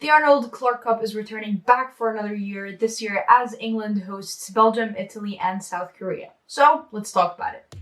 The Arnold Clark Cup is returning back for another year this year as England hosts Belgium, Italy, and South Korea. So let's talk about it.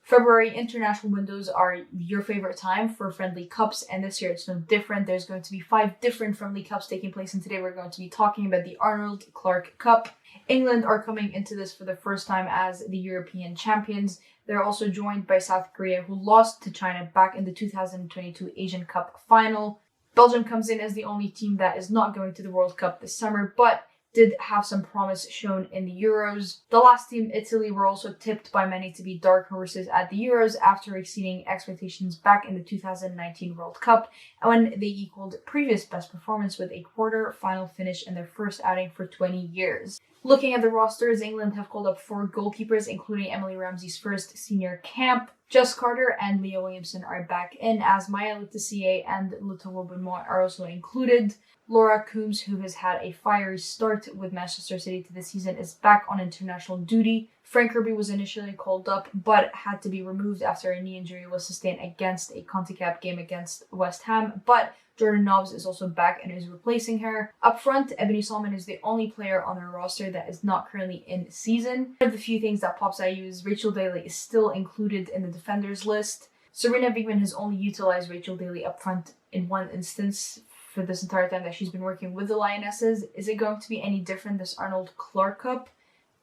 February international windows are your favorite time for friendly cups, and this year it's no different. There's going to be 5 different friendly cups taking place, and today we're going to be talking about the Arnold Clark Cup. England are coming into this for the first time as the European champions. They're also joined by South Korea, who lost to China back in the 2022 Asian Cup final. Belgium comes in as the only team that is not going to the World Cup this summer, but did have some promise shown in the Euros. The last team, Italy, were also tipped by many to be dark horses at the Euros after exceeding expectations back in the 2019 World Cup, and when they equaled previous best performance with a quarter-final finish in their first outing for 20 years. Looking at the rosters, England have called up 4 goalkeepers, including Emily Ramsey's first senior camp. Jess Carter and Leah Williamson are back in, as Maya Letizier and Latowa Benoit are also included. Laura Coombs, who has had a fiery start with Manchester City to the season, is back on international duty. Frank Kirby was initially called up, but had to be removed after a knee injury was sustained against a CONCACAF game against West Ham. But Jordan Nobbs is also back and is replacing her. Up front, Ebony Solomon is the only player on their roster that is not currently in season. One of the few things that pops at you is Rachel Daly is still included in the defenders list. Serena Wigman has only utilized Rachel Daly up front in one instance for this entire time that she's been working with the Lionesses. Is it going to be any different this Arnold Clark Cup?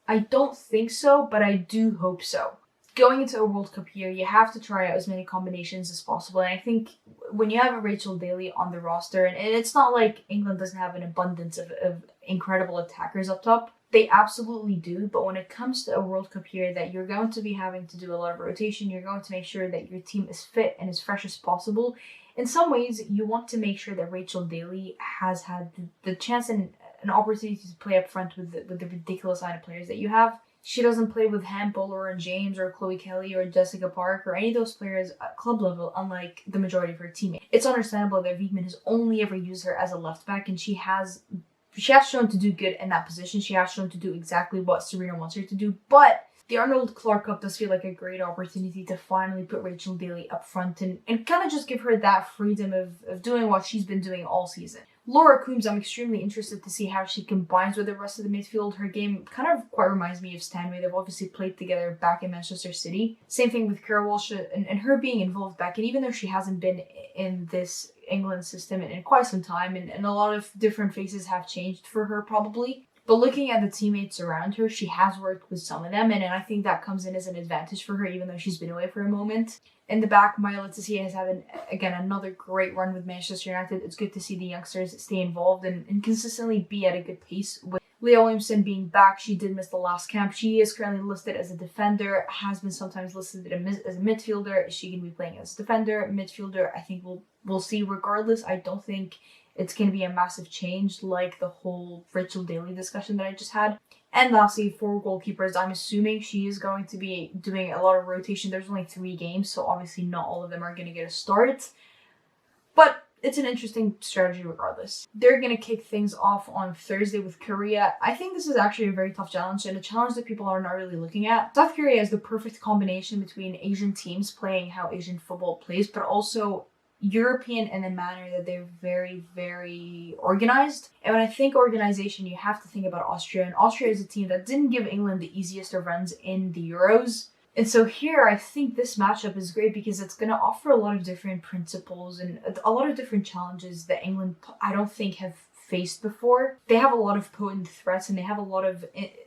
I don't think so, but I do hope so. Going into a World Cup year, you have to try out as many combinations as possible. And I think when you have a Rachel Daly on the roster, and it's not like England doesn't have an abundance of incredible attackers up top. They absolutely do. But when it comes to a World Cup year that you're going to be having to do a lot of rotation, you're going to make sure that your team is fit and as fresh as possible. In some ways, you want to make sure that Rachel Daly has had the chance and an opportunity to play up front with the ridiculous line of players that you have. She doesn't play with Hemp or Lauren James or Chloe Kelly or Jessica Park or any of those players at club level, unlike the majority of her teammates. It's understandable that Wigman has only ever used her as a left back, and she has shown to do good in that position. She has shown to do exactly what Serena wants her to do, but the Arnold Clark Cup does feel like a great opportunity to finally put Rachel Daly up front and kind of just give her that freedom of doing what she's been doing all season. Laura Coombs, I'm extremely interested to see how she combines with the rest of the midfield. Her game kind of quite reminds me of Stanway. They've obviously played together back in Manchester City. Same thing with Kara Walsh and her being involved back. And even though she hasn't been in this England system in quite some time, and a lot of different faces have changed for her probably. But looking at the teammates around her, she has worked with some of them, and I think that comes in as an advantage for her, even though she's been away for a moment. In the back, Maya Letizier has had, again, another great run with Manchester United. It's good to see the youngsters stay involved and consistently be at a good pace. With Leah Williamson being back, she did miss the last camp. She is currently listed as a defender, has been sometimes listed as a midfielder. Is she going to be playing as a defender, midfielder? I think we'll see regardless. I don't think it's going to be a massive change like the whole Rachel Daly discussion that I just had. And lastly, for goalkeepers, I'm assuming she is going to be doing a lot of rotation. There's only 3 games, so obviously not all of them are going to get a start. But it's an interesting strategy regardless. They're going to kick things off on Thursday with Korea. I think this is actually a very tough challenge and a challenge that people are not really looking at. South Korea is the perfect combination between Asian teams playing how Asian football plays, but also European in a manner that they're very, very organized. And when I think organization, you have to think about Austria. And Austria is a team that didn't give England the easiest of runs in the Euros. And so here, I think this matchup is great because it's going to offer a lot of different principles and a lot of different challenges that England, I don't think, have faced before. They have a lot of potent threats and they have a lot of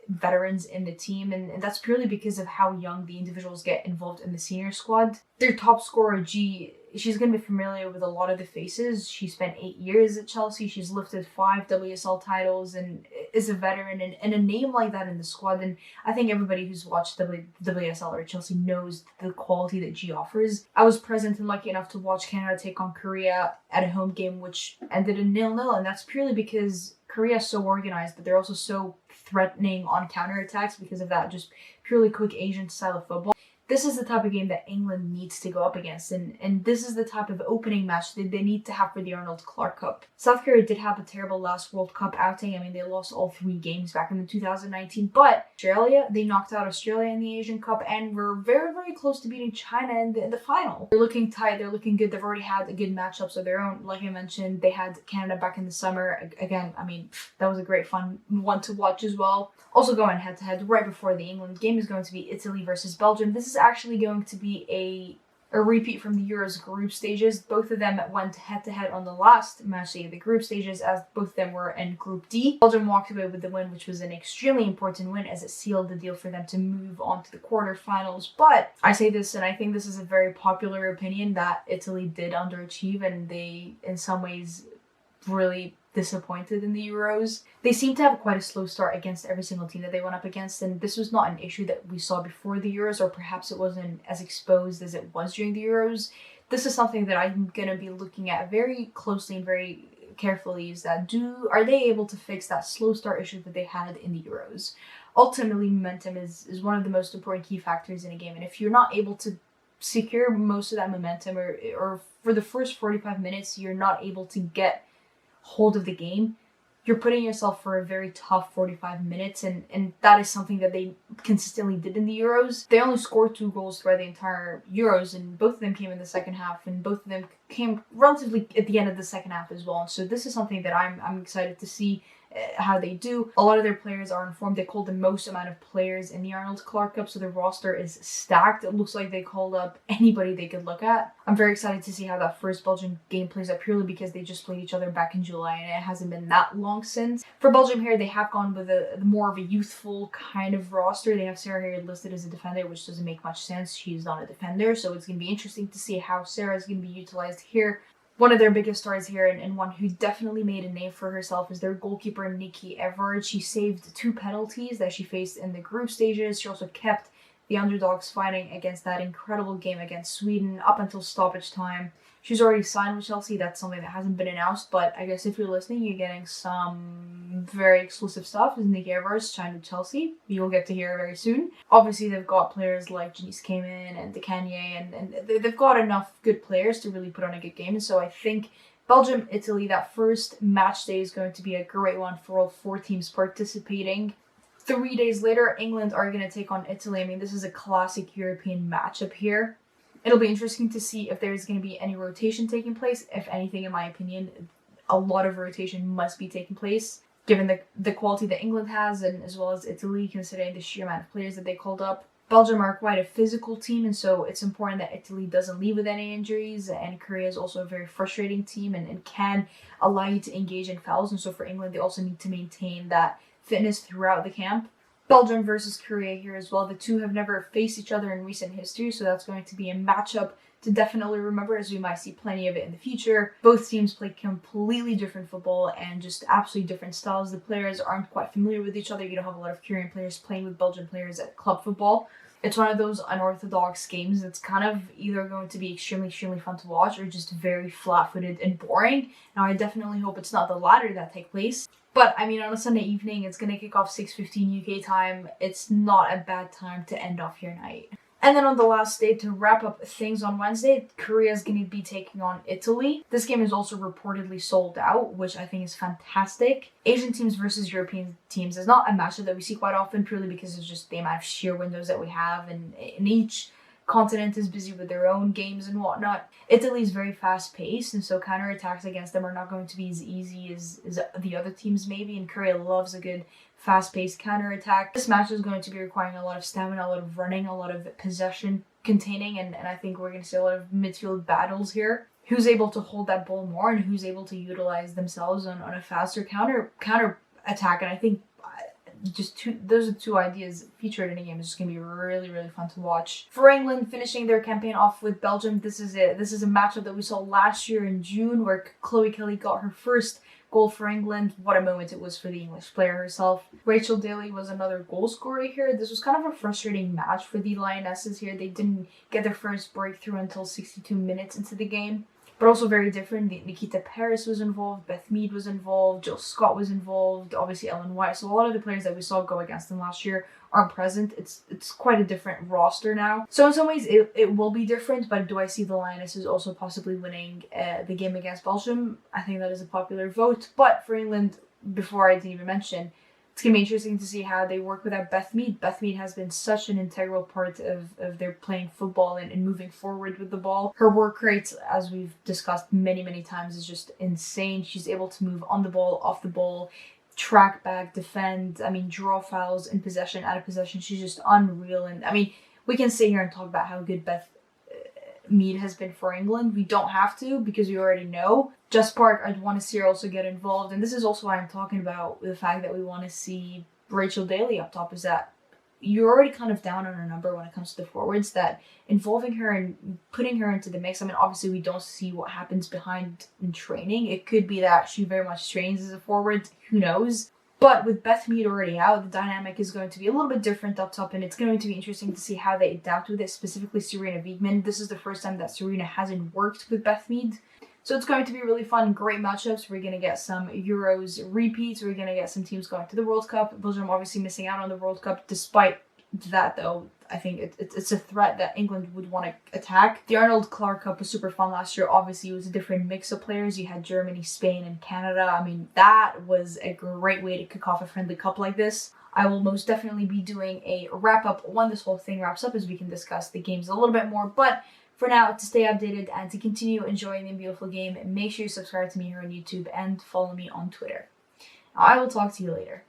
veterans in the team, and that's purely because of how young the individuals get involved in the senior squad. Their top scorer, G, she's going to be familiar with a lot of the faces. She spent 8 years at Chelsea. She's lifted 5 WSL titles and is a veteran and a name like that in the squad. And I think everybody who's watched WSL or Chelsea knows the quality that G offers. I was present and lucky enough to watch Canada take on Korea at a home game, which ended in 0-0. And that's purely because Korea is so organized, but they're also so threatening on counterattacks because of that just purely quick Asian style of football. This is the type of game that England needs to go up against, and this is the type of opening match that they need to have for the Arnold Clark Cup. South Korea did have a terrible last World Cup outing. I mean, they lost all 3 games back in the 2019, but Australia. They knocked out Australia in the Asian Cup and were very, very close to beating China in the final. They're looking tight. They're looking good. They've already had good matchups of their own. Like I mentioned, they had Canada back in the summer. Again, I mean, that was a great fun one to watch as well. Also going head-to-head right before the England game is going to be Italy versus Belgium. This is actually going to be a repeat from the Euros group stages. Both of them went head-to-head on the last match day of the group stages, as both of them were in Group D. Belgium walked away with the win, which was an extremely important win as it sealed the deal for them to move on to the quarterfinals. But I say this, and I think this is a very popular opinion, that Italy did underachieve and they, in some ways, really disappointed in the Euros. They seem to have quite a slow start against every single team that they went up against, and this was not an issue that we saw before the Euros, or perhaps it wasn't as exposed as it was during the Euros. This is something that I'm going to be looking at very closely and very carefully, is that are they able to fix that slow start issue that they had in the Euros? Ultimately, momentum is one of the most important key factors in a game, and if you're not able to secure most of that momentum, or for the first 45 minutes you're not able to get hold of the game, you're putting yourself for a very tough 45 minutes, and that is something that they consistently did in the Euros. They only scored 2 goals throughout the entire Euros, and both of them came in the second half, and both of them came relatively at the end of the second half as well. And so this is something that I'm excited to see how they do. A lot of their players are informed. They called the most amount of players in the Arnold Clark Cup, so their roster is stacked. It looks like they called up anybody they could look at. I'm very excited to see how that first Belgian game plays out, purely because they just played each other back in July and it hasn't been that long since. For Belgium here, they have gone with a more of a youthful kind of roster. They have Sarah here listed as a defender, which doesn't make much sense. She's not a defender, so it's going to be interesting to see how Sarah is going to be utilized here. One of their biggest stars here, and one who definitely made a name for herself, is their goalkeeper, Nikki Everard. She saved 2 penalties that she faced in the group stages. She also kept the underdogs fighting against that incredible game against Sweden up until stoppage time. She's already signed with Chelsea. That's something that hasn't been announced, but I guess if you're listening, you're getting some very exclusive stuff. Is Nikki Everard signed with Chelsea? You'll get to hear very soon. Obviously, they've got players like Janice Cayman and Dekanye, and they've got enough good players to really put on a good game. And so I think Belgium, Italy, that first match day is going to be a great one for all 4 teams participating. 3 days later, England are going to take on Italy. I mean, this is a classic European matchup here. It'll be interesting to see if there's going to be any rotation taking place. If anything, in my opinion, a lot of rotation must be taking place, given the quality that England has, and as well as Italy, considering the sheer amount of players that they called up. Belgium are quite a physical team, and so it's important that Italy doesn't leave with any injuries, and Korea is also a very frustrating team and can allow you to engage in fouls, and so for England, they also need to maintain that fitness throughout the camp. Belgium versus Korea here as well. The two have never faced each other in recent history, so that's going to be a matchup to definitely remember, as we might see plenty of it in the future. Both teams play completely different football and just absolutely different styles. The players aren't quite familiar with each other. You don't have a lot of Korean players playing with Belgian players at club football. It's one of those unorthodox games that's kind of either going to be extremely, extremely fun to watch or just very flat-footed and boring. Now, I definitely hope it's not the latter that take place. But, I mean, on a Sunday evening, it's going to kick off 6:15 UK time. It's not a bad time to end off your night. And then on the last day, to wrap up things on Wednesday, Korea is going to be taking on Italy. This game is also reportedly sold out, which I think is fantastic. Asian teams versus European teams is not a matchup that we see quite often, purely because it's just the amount of sheer windows that we have, and in each continent is busy with their own games and whatnot. Italy is very fast-paced, and so counterattacks against them are not going to be as easy as the other teams maybe, and Korea loves a good fast-paced counterattack. This match is going to be requiring a lot of stamina, a lot of running, a lot of possession containing, and I think we're going to see a lot of midfield battles here. Who's able to hold that ball more and who's able to utilize themselves on a faster counter attack, and I think those are 2 ideas featured in a game. It's just going to be really, really fun to watch. For England, finishing their campaign off with Belgium, this is a matchup that we saw last year in June, where Chloe Kelly got her first goal for England. What a moment it was for the English player herself. Rachel Daly was another goal scorer here. This was kind of a frustrating match for the Lionesses here. They didn't get their first breakthrough until 62 minutes into the game. But also very different. Nikita Paris was involved, Beth Mead was involved, Jill Scott was involved, obviously Ellen White. So a lot of the players that we saw go against them last year aren't present. It's quite a different roster now. So in some ways it will be different, but do I see the Lionesses also possibly winning the game against Belgium? I think that is a popular vote. But for England, before I didn't even mention, It's going to be interesting to see how they work without Beth Mead. Beth Mead has been such an integral part of their playing football and moving forward with the ball. Her work rate, as we've discussed many, many times, is just insane. She's able to move on the ball, off the ball, track back, defend, draw fouls in possession, out of possession. She's just unreal. And we can sit here and talk about how good Beth Mead has been for England. We don't have to because we already know. Just Park, I'd want to see her also get involved. And this is also why I'm talking about the fact that we want to see Rachel Daly up top, is that you're already kind of down on her number when it comes to the forwards, that involving her and putting her into the mix. Obviously we don't see what happens behind in training. It could be that she very much trains as a forward. Who knows? But with Beth Mead already out, the dynamic is going to be a little bit different up top, and it's going to be interesting to see how they adapt with it, specifically Serena Wiegman. This is the first time that Serena hasn't worked with Beth Mead. So it's going to be really fun, great matchups. We're going to get some Euros repeats. We're going to get some teams going to the World Cup. Belgium obviously missing out on the World Cup. Despite that, though, I think it's a threat that England would want to attack. The Arnold Clark Cup was super fun last year. Obviously, it was a different mix of players. You had Germany, Spain, and Canada. That was a great way to kick off a friendly cup like this. I will most definitely be doing a wrap-up when this whole thing wraps up, as we can discuss the games a little bit more. But for now, to stay updated and to continue enjoying the beautiful game, make sure you subscribe to me here on YouTube and follow me on Twitter. I will talk to you later.